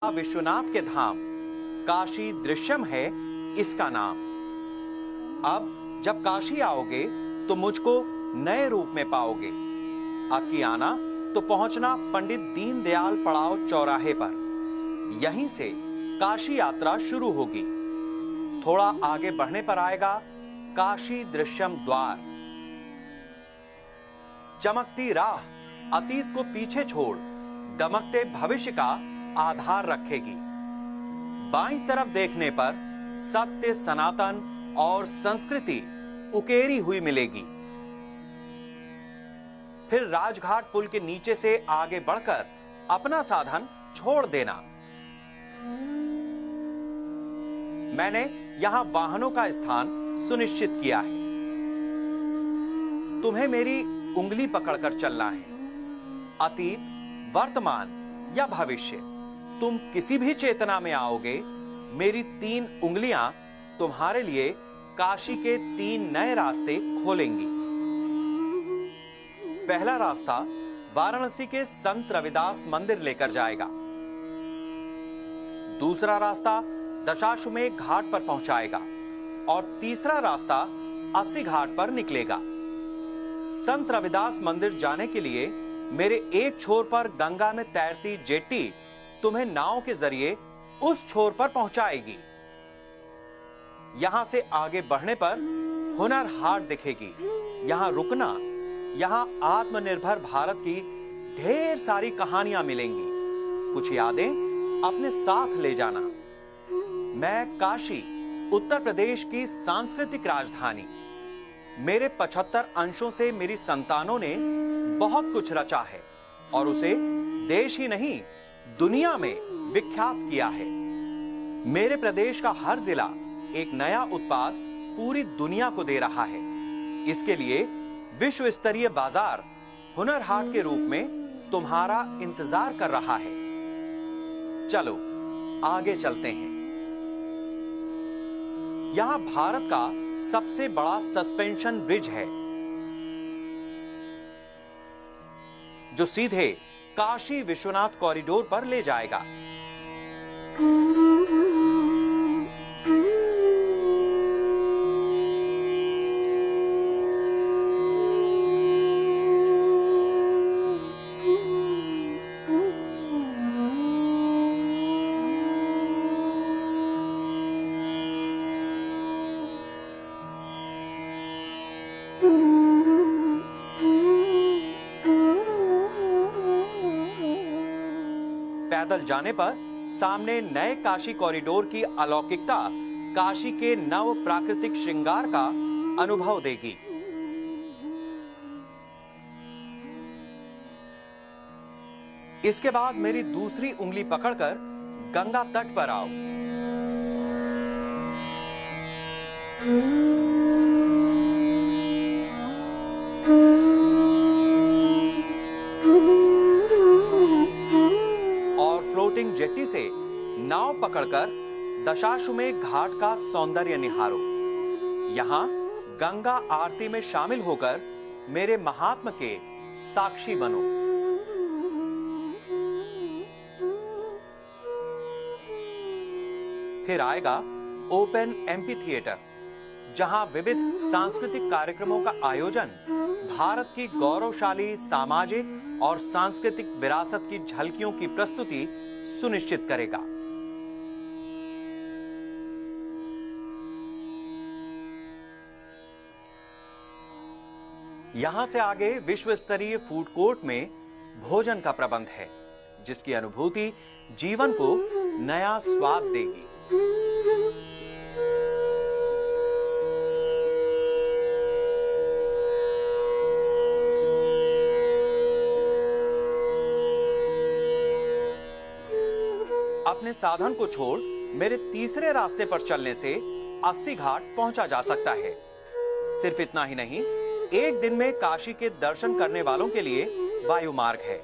विश्वनाथ के धाम काशी दृश्यम है इसका नाम। अब जब काशी आओगे तो मुझको नए रूप में पाओगे। अब की आना तो पहुंचना पंडित दीनदयाल पड़ाव चौराहे पर। यहीं से काशी यात्रा शुरू होगी। थोड़ा आगे बढ़ने पर आएगा काशी दृश्यम द्वार। चमकती राह अतीत को पीछे छोड़ दमकते भविष्य का आधार रखेगी। बाईं तरफ देखने पर सत्य, सनातन और संस्कृति उकेरी हुई मिलेगी। फिर राजघाट पुल के नीचे से आगे बढ़कर अपना साधन छोड़ देना। मैंने यहां वाहनों का स्थान सुनिश्चित किया है। तुम्हें मेरी उंगली पकड़कर चलना है। अतीत, वर्तमान या भविष्य, तुम किसी भी चेतना में आओगे, मेरी 3 उंगलियां तुम्हारे लिए काशी के 3 नए रास्ते खोलेंगी। पहला रास्ता वाराणसी के संत रविदास मंदिर लेकर जाएगा। दूसरा रास्ता दशाश्वमेध घाट पर पहुंचाएगा और तीसरा रास्ता अस्सी घाट पर निकलेगा। संत रविदास मंदिर जाने के लिए मेरे एक छोर पर गंगा में तैरती जेट्टी तुम्हें नाव के जरिए उस छोर पर पहुंचाएगी। यहां से आगे बढ़ने पर हुनर हाट दिखेगी। यहां रुकना, यहां आत्मनिर्भर भारत की ढेर सारी कहानियां मिलेंगी। कुछ यादें अपने साथ ले जाना। मैं काशी, उत्तर प्रदेश की सांस्कृतिक राजधानी। मेरे 75 अंशों से मेरी संतानों ने बहुत कुछ रचा है और उसे देश ही नहीं दुनिया में विख्यात किया है। मेरे प्रदेश का हर जिला एक नया उत्पाद पूरी दुनिया को दे रहा है। इसके लिए विश्व स्तरीय बाजार हुनर हाट के रूप में तुम्हारा इंतजार कर रहा है। चलो आगे चलते हैं। यहां भारत का सबसे बड़ा सस्पेंशन ब्रिज है जो सीधे काशी विश्वनाथ कॉरिडोर पर ले जाएगा। पैदल जाने पर सामने नए काशी कॉरिडोर की अलौकिकता काशी के नव प्राकृतिक श्रृंगार का अनुभव देगी। इसके बाद मेरी दूसरी उंगली पकड़कर गंगा तट पर आओ। फ्लोटिंग जेट्टी से नाव पकड़कर दशाश्वमेध घाट का सौंदर्य निहारो। यहां गंगा आरती में शामिल होकर मेरे महात्मा के साक्षी बनो। फिर आएगा ओपन एम्पी थिएटर, जहां विविध सांस्कृतिक कार्यक्रमों का आयोजन भारत की गौरवशाली सामाजिक और सांस्कृतिक विरासत की झलकियों की प्रस्तुति सुनिश्चित करेगा। यहां से आगे विश्व स्तरीय फूड कोर्ट में भोजन का प्रबंध है, जिसकी अनुभूति जीवन को नया स्वाद देगी। अपने साधन को छोड़ मेरे तीसरे रास्ते पर चलने से अस्सी घाट पहुंचा जा सकता है। सिर्फ इतना ही नहीं, एक दिन में काशी के दर्शन करने वालों के लिए वायु मार्ग है।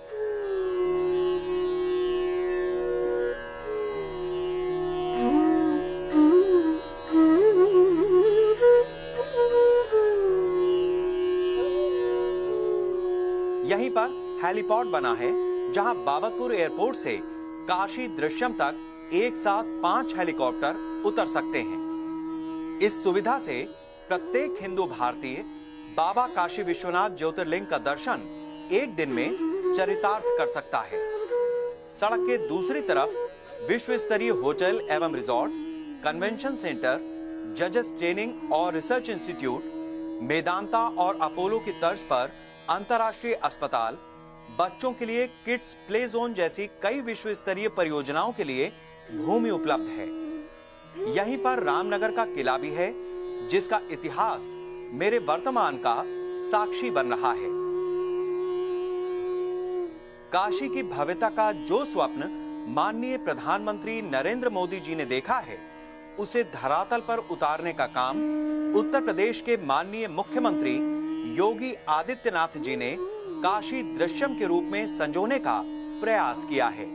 यहीं पर हेलीपॉड बना है, जहां बाबतपुर एयरपोर्ट से काशी दृश्यम तक एक साथ 5 हेलीकॉप्टर उतर सकते हैं। इस सुविधा से प्रत्येक हिंदू भारतीय बाबा काशी विश्वनाथ ज्योतिर्लिंग का दर्शन एक दिन में चरितार्थ कर सकता है। सड़क के दूसरी तरफ विश्व स्तरीय होटल एवं रिजॉर्ट, कन्वेंशन सेंटर, जजेस ट्रेनिंग और रिसर्च इंस्टीट्यूट, मेदांता और अपोलो की तर्ज पर अंतर्राष्ट्रीय अस्पताल, बच्चों के लिए किड्स प्ले जोन जैसी कई विश्व स्तरीय परियोजनाओं के लिए भूमि उपलब्ध है। यहीं पर रामनगर का किला भी है, जिसका इतिहास मेरे वर्तमान का साक्षी बन रहा है। काशी की भव्यता का जो स्वप्न माननीय प्रधानमंत्री नरेंद्र मोदी जी ने देखा है, उसे धरातल पर उतारने का काम उत्तर प्रदेश के माननीय मुख्यमंत्री योगी आदित्यनाथ जी ने काशी दृश्यम के रूप में संजोने का प्रयास किया है।